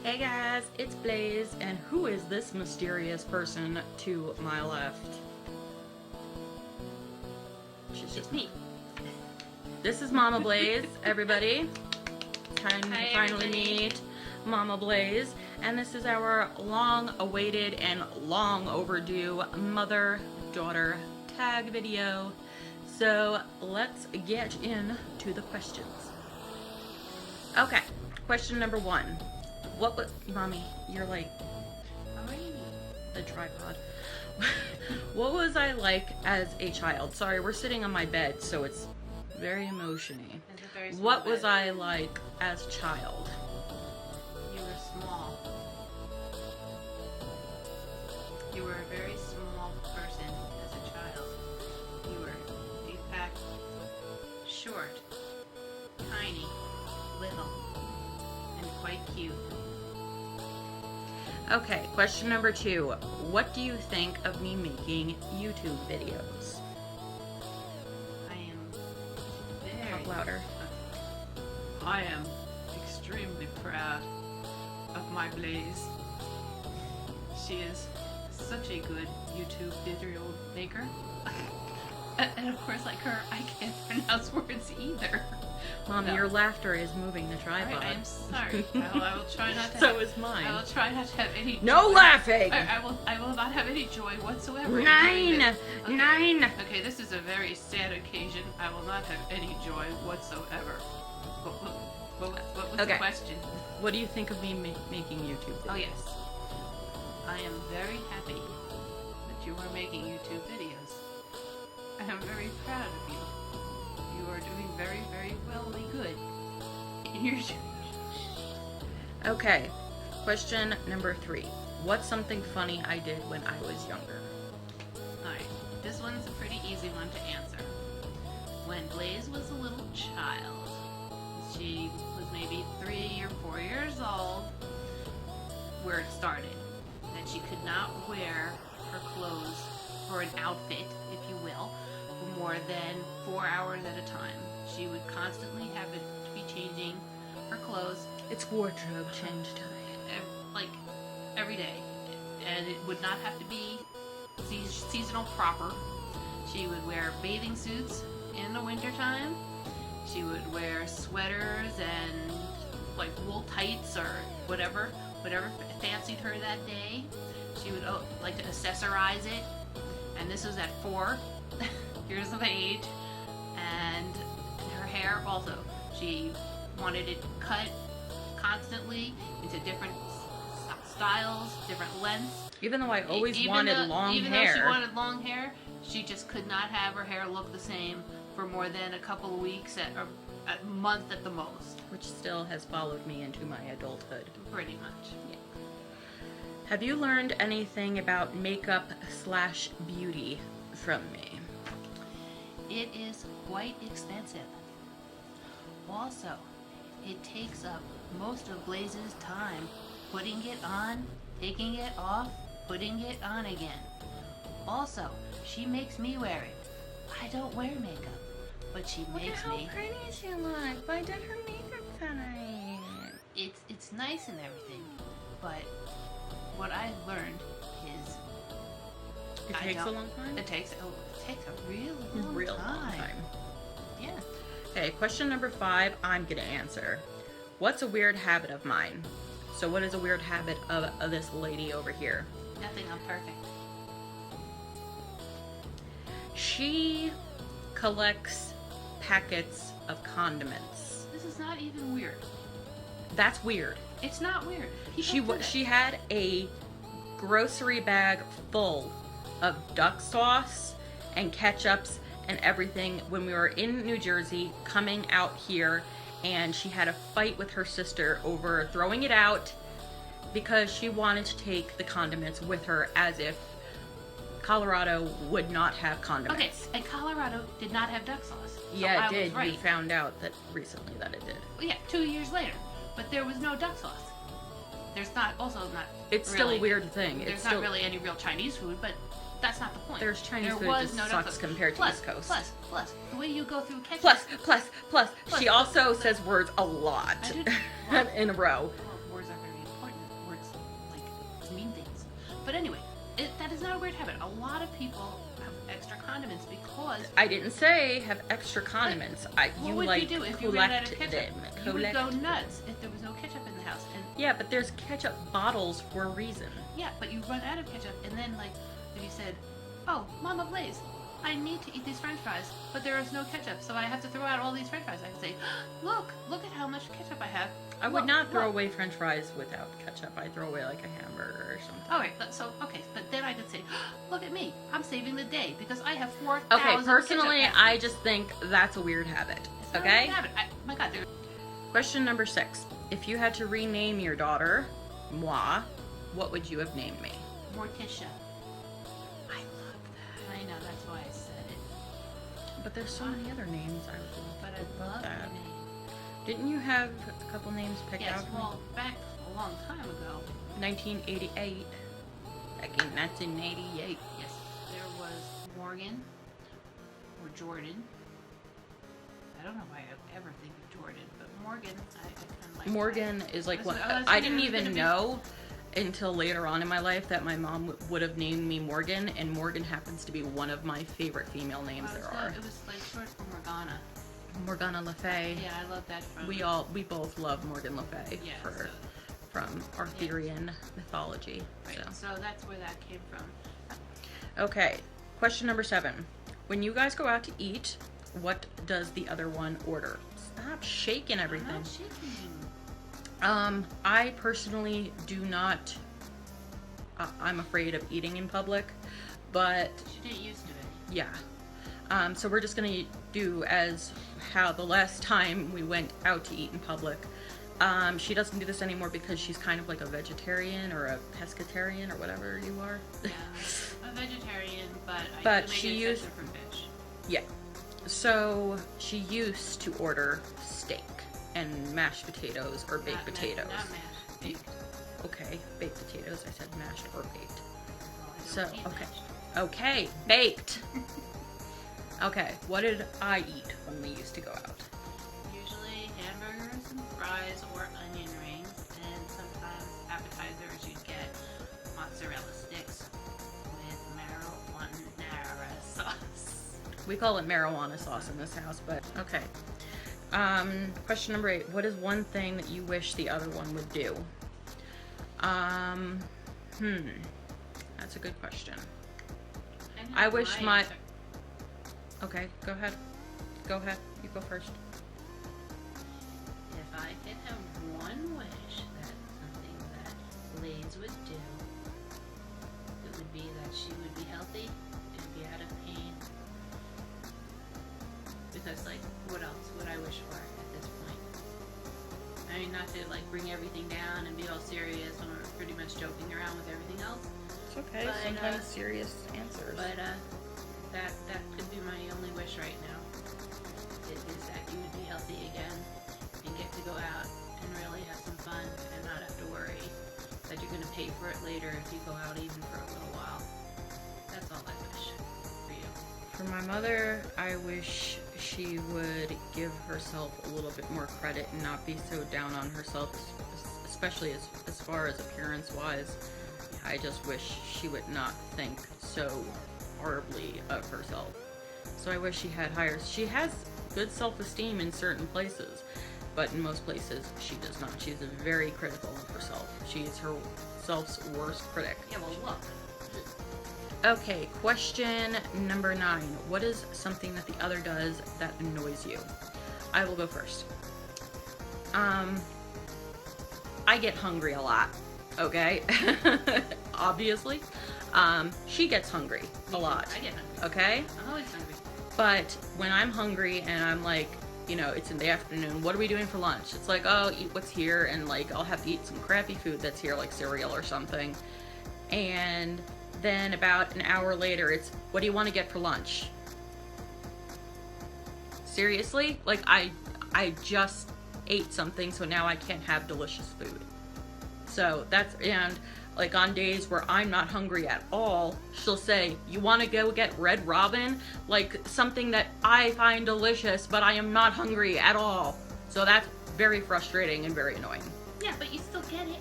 Hey guys, it's Blaze, and who is this mysterious person to my left? It's me. This is Mama Blaize, everybody. Time to Hi, finally everybody. meet Mama Blaize, and this is our long-awaited and long-overdue mother-daughter tag video. So let's get into the questions. Okay, question number 1. What was, Mommy, you're like the tripod. What was I like as a child? Sorry, we're sitting on my bed, so it's very emotion-y. It's a very small What was bed. I like as a child? You were small. You were a very small person as a child. You were, in fact, short, tiny, little, and quite cute. Okay, question number 2. What do you think of me making YouTube videos? I am Talk very louder. I am extremely proud of my Blaize. She is such a good YouTube video maker. And of course, like her, I can't pronounce words either. Mommy, No. your laughter is moving the tripod. I'm sorry. I will try not to. So is mine. I will try not to have any. No joy. laughing! I will not have any joy whatsoever. in doing 9! this. Okay. 9! Okay, this is a very sad occasion. I will not have any joy whatsoever. What was Okay. the question? What do you think of me making YouTube videos? Oh yes. I am very happy that you are making YouTube videos. I am very proud of you. You are doing very, very wellly good in your Okay, question number 3. What's something funny I did when I was younger? Alright, this one's a pretty easy one to answer. When Blaize was a little child, she was maybe 3 or 4 years old, where it started. That she could not wear her clothes, or an outfit, if you will, for more than 4 hours at a time. She would constantly have it to be changing her clothes It's wardrobe change time. like every day, and it would not have to be seasonal proper. She would wear bathing suits in the wintertime. She would wear sweaters and like wool tights or whatever fancied her that day. She would like to accessorize it, and this was at 4 years of age. And her hair also, she wanted it cut constantly into different styles, different lengths. Even though I always Even wanted though- long even hair. though she wanted long hair, she just could not have her hair look the same for more than a couple of weeks or a month at the most. Which still has followed me into my adulthood. Pretty much. Have you learned anything about makeup/beauty from me? It is quite expensive. Also, it takes up most of Blaize's time putting it on, taking it off, putting it on again. Also, she makes me wear it. I don't wear makeup, but she makes me. pretty she looks. I did her makeup tonight. It's nice and everything, but what I learned is It I takes a don't- long time? it takes a real long time. Yeah. Okay, question number 5, I'm gonna answer. What's a weird habit of mine? So what is a weird habit of this lady over here? Nothing. I'm perfect. She collects packets of condiments. This is not even weird. That's weird. It's not weird. People do that. She had a grocery bag full of duck sauce and ketchups and everything when we were in New Jersey coming out here, and she had a fight with her sister over throwing it out because she wanted to take the condiments with her, as if Colorado would not have condiments. Okay, and Colorado did not have duck sauce. So Yeah, I it did. Was right. We found out that recently that it did. Well, yeah, 2 years later. But there was no duck sauce. There's not, also not It's really, still a weird thing. There's It's not still really any real Chinese food, but that's not the point. There's Chinese There food was just no sucks food. compared to East Coast. Plus, the way you go through ketchup. Plus. She also says words a lot I did. in a row. Well, words are very important. Words, like, mean things. But anyway, that is not a weird habit. A lot of people have extra condiments because... I didn't say have extra condiments. What would you do if you ran out of ketchup? Them. You would go nuts if there was no ketchup in the house. And yeah, but there's ketchup bottles for a reason. yeah, but you run out of ketchup, and then, like, if you said, oh, Mama Blaize, I need to eat these french fries, but there is no ketchup, so I have to throw out all these french fries. I can say, look at how much ketchup I have. I would not throw away french fries without ketchup. I'd throw away, like, a hamburger or something. Alright, but then I could say, look at me, I'm saving the day, because I have 4,000 Okay, personally, ketchup. I just think that's a weird habit. It's not a Okay? weird habit. My God, Question number 6. If you had to rename your daughter, moi, what would you have named me? Morticia. I love that. I know, that's why I said it. But there's so many other names I would But love I love that. your name. Didn't you have a couple names picked Yes, out? well, back a long time ago, 1988. Back in 1988. yes, there was Morgan or Jordan. I don't know why I ever think of Jordan, but Morgan, I kind of like. Morgan is like That's what what I was I thinking didn't it was even gonna be. know until later on in my life that my mom would have named me Morgan, and Morgan happens to be one of my favorite female names there are. It was like short for Morgana. Morgana Le Fay. Yeah, I love that from. We both love Morgan Le Fay Yeah, from Arthurian mythology. Right, So so that's where that came from. okay, question number 7. When you guys go out to eat, what does the other one order? Stop shaking everything. I'm not shaking. I personally do not. I'm afraid of eating in public, but She didn't used to it. yeah. So we're just gonna do as how the last time we went out to eat in public. She doesn't do this anymore because she's kind of like a vegetarian or a pescatarian or whatever you are. Yeah, a vegetarian, but I But do make she an used- exception for fish. Yeah. So she used to order steak and mashed potatoes or baked Not potatoes. Not mashed. Baked. Okay, baked potatoes. I said mashed or baked. Well, I So, don't eat okay. mashed. Okay, baked. Okay, what did I eat when we used to go out? Usually hamburgers and fries or onion rings, and sometimes appetizers you'd get mozzarella sticks with marinara sauce. We call it marijuana sauce in this house, but okay. Question number 8. What is one thing that you wish the other one would do? That's a good question. I wish my... Okay, go ahead. Go ahead. You go first. If I could have one wish that something that Blaize would do, it would be that she would be healthy and be out of pain. Because, like, what else would I wish for at this point? I mean, not to, like, bring everything down and be all serious when we're pretty much joking around with everything else. It's okay. But, Sometimes serious answers. But, that could be my only wish right now. Is that you would be healthy again and get to go out and really have some fun and not have to worry that you're going to pay for it later if you go out even for a little while. That's all I wish for you. For my mother, I wish she would give herself a little bit more credit and not be so down on herself, especially as far as appearance-wise. I just wish she would not think so horribly of herself. So I wish she had higher... She has good self-esteem in certain places, but in most places she does not. She's very critical of herself. She is herself's worst critic. Yeah, well, look. Okay, question number 9. What is something that the other does that annoys you? I will go first. I get hungry a lot, okay? Obviously. She gets hungry a lot, I get hungry. okay? I'm always hungry. But when I'm hungry and I'm like, you know, it's in the afternoon, what are we doing for lunch? It's like, oh, eat what's here, and like, I'll have to eat some crappy food that's here, like cereal or something. And then about an hour later, it's, what do you want to get for lunch? Seriously? Like, I just ate something, so now I can't have delicious food. So that's, and Like on days where I'm not hungry at all, she'll say, "You want to go get Red Robin?" Like something that I find delicious, but I am not hungry at all. So that's very frustrating and very annoying. Yeah, but you still get it.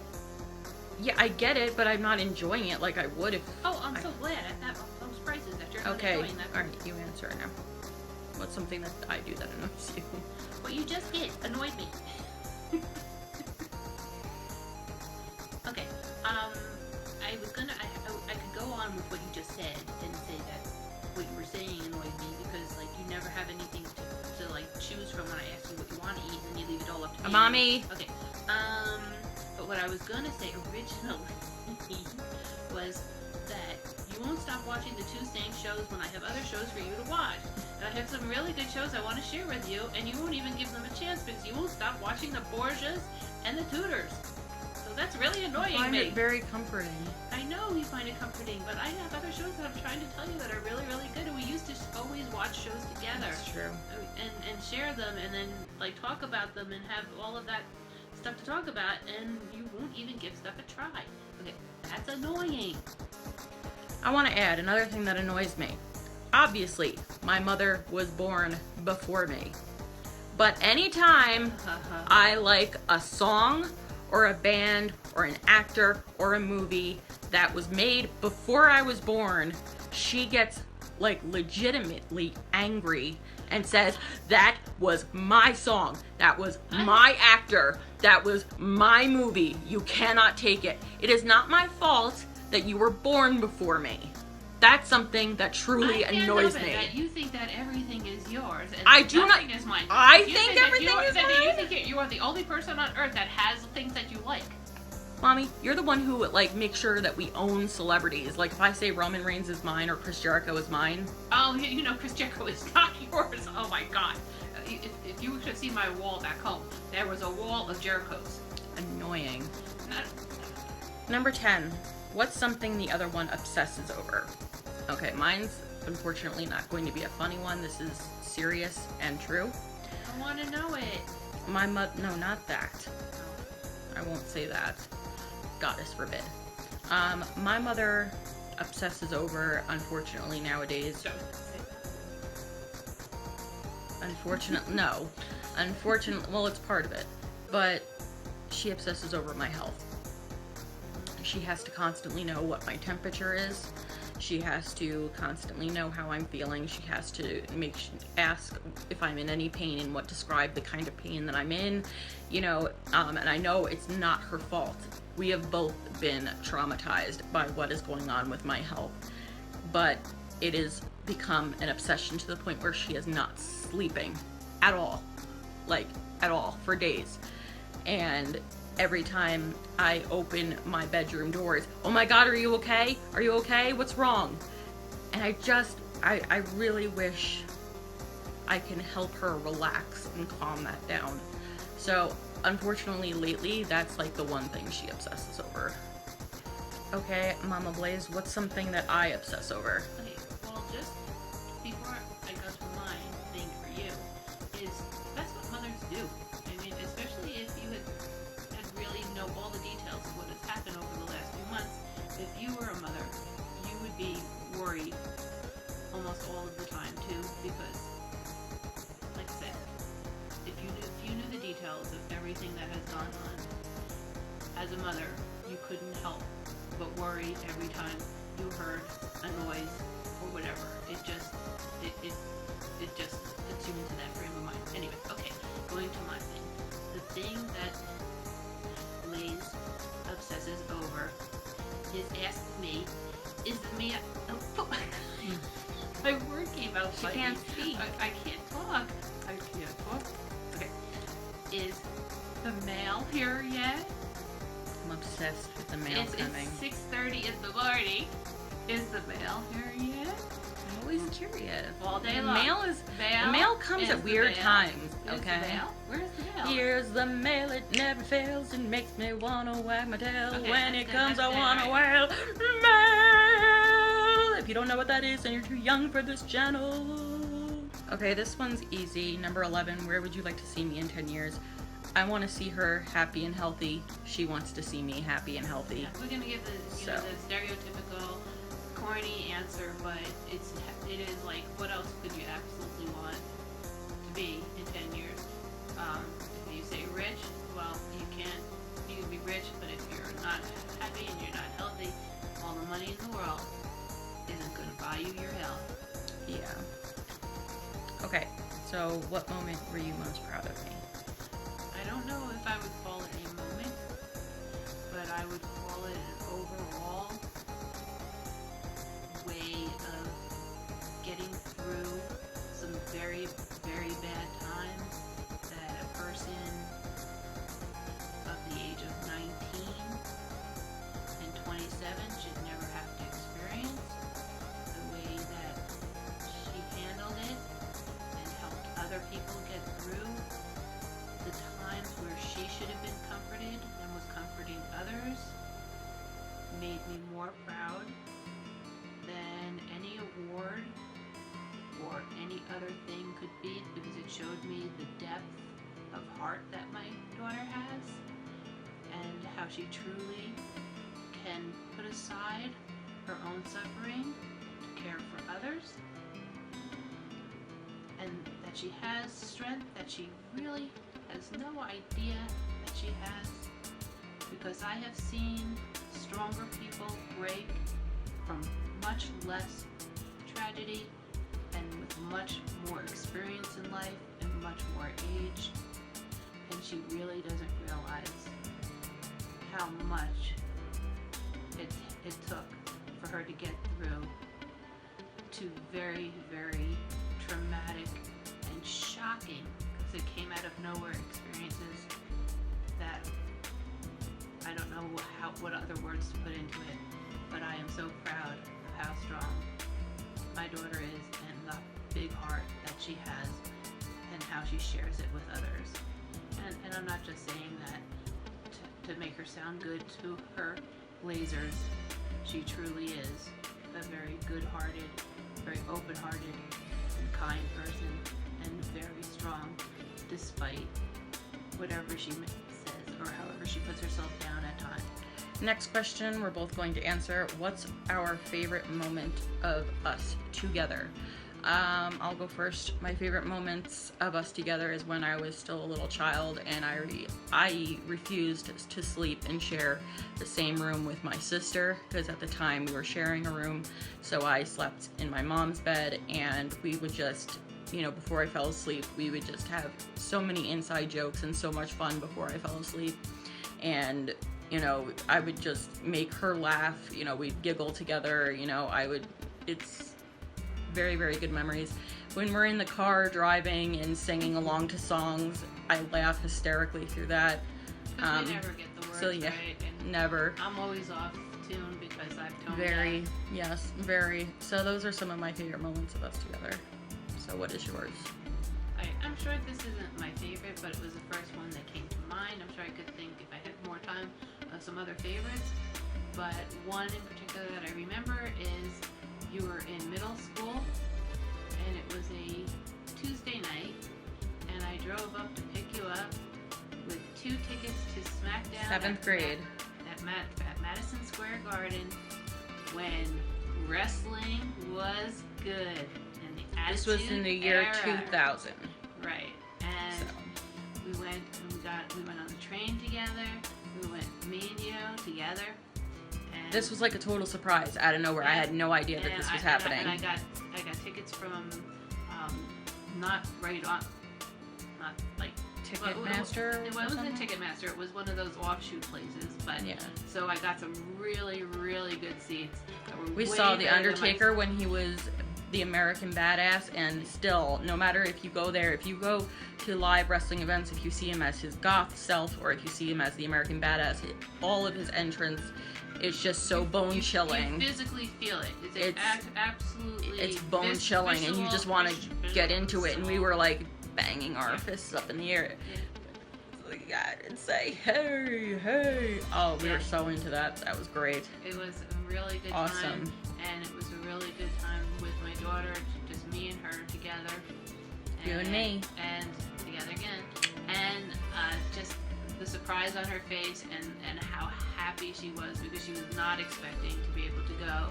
Yeah, I get it, but I'm not enjoying it like I would if... Oh, I'm so glad at that, those prices that you're not Okay, enjoying that. alright, you answer it now. What's something that I do that annoys you? What you just did annoyed me. Okay, I was gonna, I could go on with what you just said and say that what you were saying annoyed me because, like, you never have anything to like, choose from when I ask you what you want to eat and you leave it all up to me. Mommy! Okay, but what I was gonna say originally was that you won't stop watching the two same shows when I have other shows for you to watch. And I have some really good shows I want to share with you, and you won't even give them a chance because you won't stop watching the Borgias and the Tudors. So that's really annoying I find me. it very comforting. I know you find it comforting, but I have other shows that I'm trying to tell you that are really, really good, and we used to always watch shows together. That's true. And share them, and then like talk about them, and have all of that stuff to talk about, and you won't even give stuff a try. Okay, that's annoying. I want to add another thing that annoys me. Obviously, my mother was born before me. But anytime I like a song or a band or an actor or a movie that was made before I was born, she gets like legitimately angry and says, "That was my song, that was my actor, that was my movie. You cannot take it. It is not my fault that you were born before me." That's something that truly annoys me. That you think that everything is yours, and I do not. Is mine. I think everything is mine. You think you are the only person on earth that has things that you like. Mommy, you're the one who like makes sure that we own celebrities. Like if I say Roman Reigns is mine or Chris Jericho is mine. Oh, you know Chris Jericho is not yours. Oh my God! If you should see my wall back home, there was a wall of Jerichos. Annoying. Number 10. What's something the other one obsesses over? Okay, mine's unfortunately not going to be a funny one. This is serious and true. I want to know it. My no, not that. I won't say that. Goddess forbid. My mother obsesses over, unfortunately nowadays. Unfortunately, no. Unfortunately, well, it's part of it. But she obsesses over my health. She has to constantly know what my temperature is. She has to constantly know how I'm feeling. She has to ask if I'm in any pain and what describe the kind of pain that I'm in, you know, and I know it's not her fault. We have both been traumatized by what is going on with my health, but it has become an obsession to the point where she is not sleeping at all, like at all, for days. And every time I open my bedroom doors, "Oh my God, are you okay? Are you okay? What's wrong?" And I really wish I can help her relax and calm that down. So unfortunately lately, that's like the one thing she obsesses over. Okay, Mama Blaize, what's something that I obsess over? Okay, well, just before I go to my thing for you, is that's what mothers do. I mean, especially if you had really know all the details of what has happened over the last few months. If you were a mother, you would be worried almost all of the time too, because, like I said, if you knew the details of everything that has gone on as a mother, you couldn't help but worry every time you heard a noise or whatever. It just puts you into that frame of mind. Anyway, okay, going to my thing. The thing that Blaize obsesses over is asking me, is the man... Oh, my word came out. She can't speak. I can't talk. I can't talk. Okay. Is the mail here yet? I'm obsessed with the mail coming. It's 6:30 in the morning. Is the mail here yet? I'm always curious. All day The long. mail comes at weird times. Okay. The mail? Where's the mail? Here's the mail, it never fails. It makes me wanna wag my tail. Okay, when it that's comes, I it, wanna right. wail. Mail! If you don't know what that is, then you're too young for this channel. Okay, this one's easy. Number 11, where would you like to see me in 10 years? I want to see her happy and healthy. She wants to see me happy and healthy. Yeah, we're gonna give the the stereotypical corny answer, but it is like, what else could you absolutely want to be in 10 years? If you say rich, well, you can be rich, but if you're not happy and you're not healthy, all the money in the world isn't gonna buy you your health. Yeah. Okay, so what moment were you most proud of me? I don't know if I would call it a moment, but I would call it an overall way of getting through some very, very bad times that a person of the age of 19 and 27 should never have to experience. The way that she handled it and helped other people get through the times where she should have been comforted and was comforting others made me more proud than any award or any other thing could be, because it showed me the depth of heart that my daughter has and how she truly can put aside her own suffering to care for others, and that she has strength that she really has no idea that she has, because I have seen stronger people break from much less tragedy and with much more experience in life and much more age, and she really doesn't realize how much it took for her to get through two very, very traumatic and shocking, because it came out of nowhere, experiences that I don't know what other words to put into it, but I am so proud of how strong my daughter is and the big heart that she has and how she shares it with others. And I'm not just saying that to make her sound good to her Blazers. She truly is a very good-hearted, very open-hearted and kind person, and very strong despite whatever she says or however she puts herself down at times. Next question we're both going to answer. What's our favorite moment of us together? I'll go first. My favorite moments of us together is when I was still a little child and I refused to sleep and share the same room with my sister, because at the time we were sharing a room. So I slept in my mom's bed, and we would just, before I fell asleep, we would just have so many inside jokes and so much fun before I fell asleep. And I would just make her laugh, we'd giggle together, it's very, very good memories. When we're in the car driving and singing along to songs, I laugh hysterically through that. Because we never get the words right. And never. I'm always off tune because I've toned Very, yes, very. So those are some of my favorite moments of us together. So what is yours? I'm sure this isn't my favorite, but it was the first one that came to mind. I'm sure I could think, if I had more time, of some other favorites. But one in particular that I remember is you were in middle school, and it was a Tuesday night, and I drove up to pick you up with 2 tickets to SmackDown. 7th grade. At Madison Square Garden, when wrestling was good. And the Attitude This was in the year Era. 2000. Right. And So. we went on the train together. We went, me and you, together. And This was like a total surprise out of nowhere. I had no idea that this was happening. And I got tickets from not right on, not like Ticketmaster. It wasn't a Ticketmaster. It was one of those offshoot places. But Yeah. So I got some really, really good seats. That were We way saw The better than Undertaker when he was the American Badass, and still, no matter if you go there, if you go to live wrestling events, if you see him as his goth self or if you see him as the American Badass, all of his entrance is just so bone-chilling. You physically feel it. It's absolutely. It's bone-chilling, and you just want to get into it, and we were like banging our fists up in the air. And say, hey, hey. Oh, we were so into that. That was great. It was a really good Awesome. time. And it was a really good time with my daughter, just me and her together. You and me. And together again. And just the surprise on her face and how happy she was because she was not expecting to be able to go.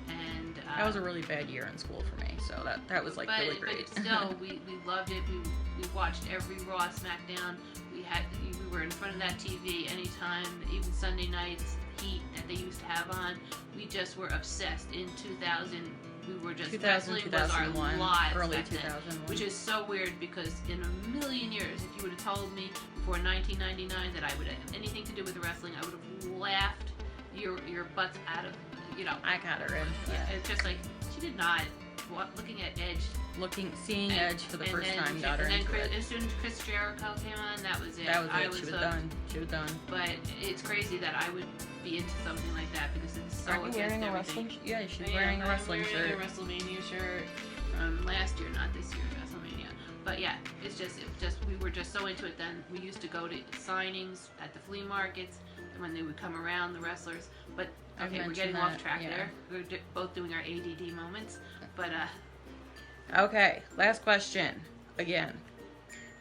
And that was a really bad year in school for me, so that was like really great. But still, we loved it. We watched every Raw, SmackDown. We were in front of that TV anytime, even Sunday nights, Heat that they used to have on. We just were obsessed. In 2000, we were just 2000, wrestling was our 2001, lives early back then, 2001. which is so weird because in a million years, if you would have told me before 1999 that I would have anything to do with wrestling, I would have laughed your butts out of. You know, I got her in. Yeah, it's just like she did not. Looking at Edge, seeing Edge for the first time, got her into it. As soon as Chris Jericho came on, that was it. That was it. She was done. She was done. But it's crazy that I would be into something like that because it's so Aren't you against wearing everything. A wrestling? Yeah, she's wearing a wrestling shirt. I'm wearing a WrestleMania shirt from last year, not this year's WrestleMania. But yeah, it just we were just so into it then. We used to go to signings at the flea markets when they would come around, the wrestlers. But okay, we're getting off track there. We're both doing our ADD moments. But okay, last question. Again,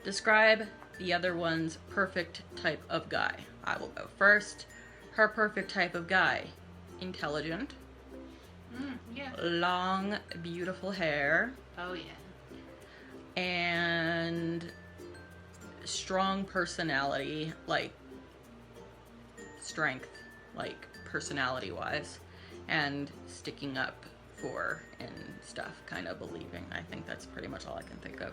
describe the other one's perfect type of guy. I will go first. Her perfect type of guy: intelligent, yeah, long, beautiful hair. Oh yeah. And strong personality, like strength, like personality-wise, and sticking up for and stuff, kind of believing. I think that's pretty much all I can think of.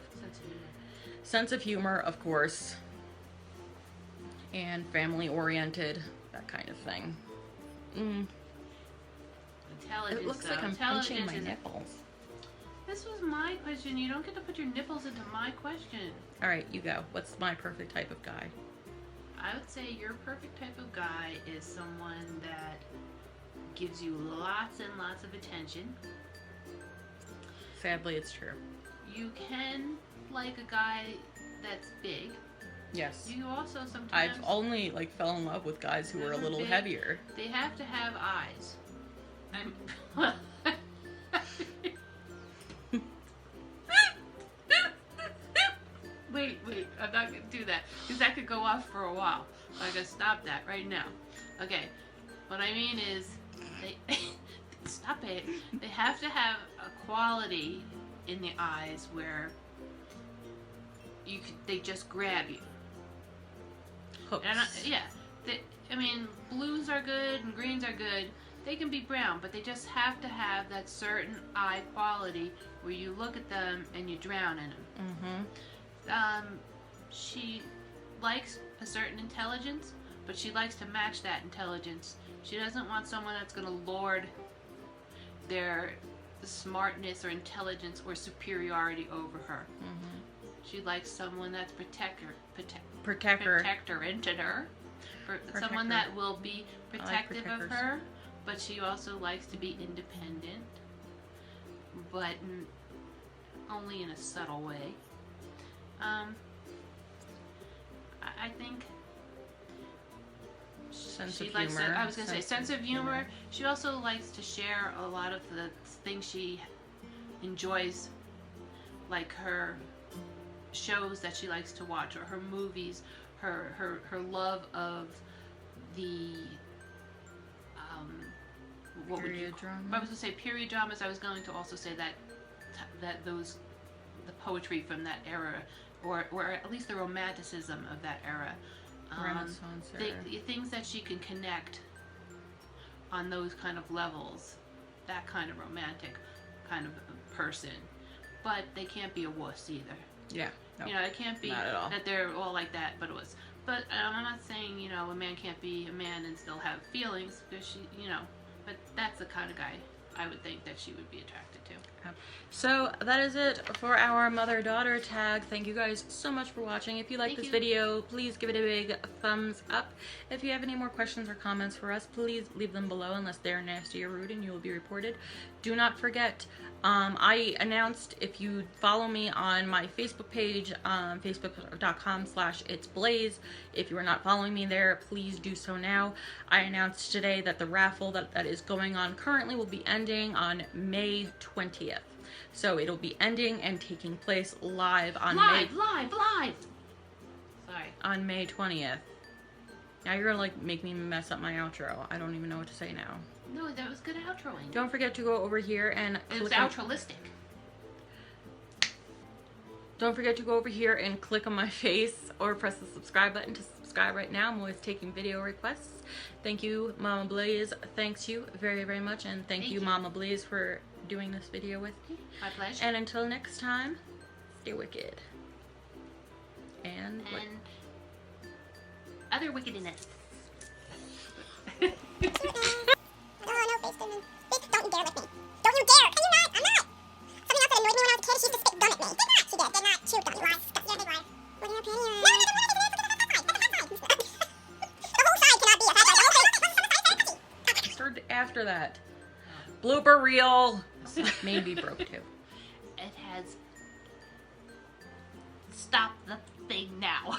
Sense of humor, of course, and family-oriented, that kind of thing. Intelligence. It looks like I'm pinching my nipples. This was my question. You don't get to put your nipples into my question. All right, you go. What's my perfect type of guy? I would say your perfect type of guy is someone that gives you lots and lots of attention. Sadly, it's true. You can like a guy that's big. Yes. You also sometimes... I've only fell in love with guys who are a little big. heavier. They have to have eyes. Wait, I'm not going to do that, because that could go off for a while. I'm going to stop that right now. Okay, what I mean is, stop it. They have to have a quality in the eyes where they just grab you. Hooks. And blues are good and greens are good. They can be brown, but they just have to have that certain eye quality where you look at them and you drown in them. She likes a certain intelligence, but she likes to match that intelligence. She doesn't want someone that's going to lord their smartness or intelligence or superiority over her. She likes someone that's protector-rented her. Someone that will be protective of her, but she also likes to be independent, but only in a subtle way. I think sense of she likes. humor. I was going to say sense of humor. She also likes to share a lot of the things she enjoys, like her shows that she likes to watch, or her movies, her love of the period drama. I was going to say period dramas. I was going to also say that the poetry from that era, or at least the romanticism of that era. Renaissance era. The things that she can connect on those kind of levels, that kind of romantic kind of person. But they can't be a wuss either. Yeah. No, it can't be that they're all like that, but it was. But I'm not saying, a man can't be a man and still have feelings, because she, but that's the kind of guy I would think that she would be attracted to. So that is it for our mother-daughter tag. Thank you guys so much for watching. If you like this video, please give it a big thumbs up. If you have any more questions or comments for us, please leave them below, unless they're nasty or rude, and you will be reported. Do not forget, I announced, if you follow me on my Facebook page, facebook.com/itsblaize. If you are not following me there, please do so now. I announced today that the raffle that is going on currently will be ending on May 20th. So it'll be ending and taking place live on Live! Sorry. on May 20th. Now you're gonna like make me mess up my outro. I don't even know what to say now. No, that was good outroing. Don't forget to go over here and It was click on, outrolistic. don't forget to go over here and click on my face or press the subscribe button to subscribe right now. I'm always taking video requests. Thank you, Mama Blaize. Thanks you very, very much. And thank you, Mama Blaize, for doing this video with me. My pleasure. And until next time, stay wicked. And other wickedness. Oh, no, face demon. Bitch, don't you dare lick me. Don't you dare! Can you not? I'm not! Something else that annoyed me when I was a kid, she used to spit gum at me. Did not! She did. Did not. Chew gum. You lied. Yeah, did lie. What are your panties? No, no, no, no, no, no, the whole side cannot be a fat side. start after that. Blooper reel. Maybe broke too. It has. Stop the thing now.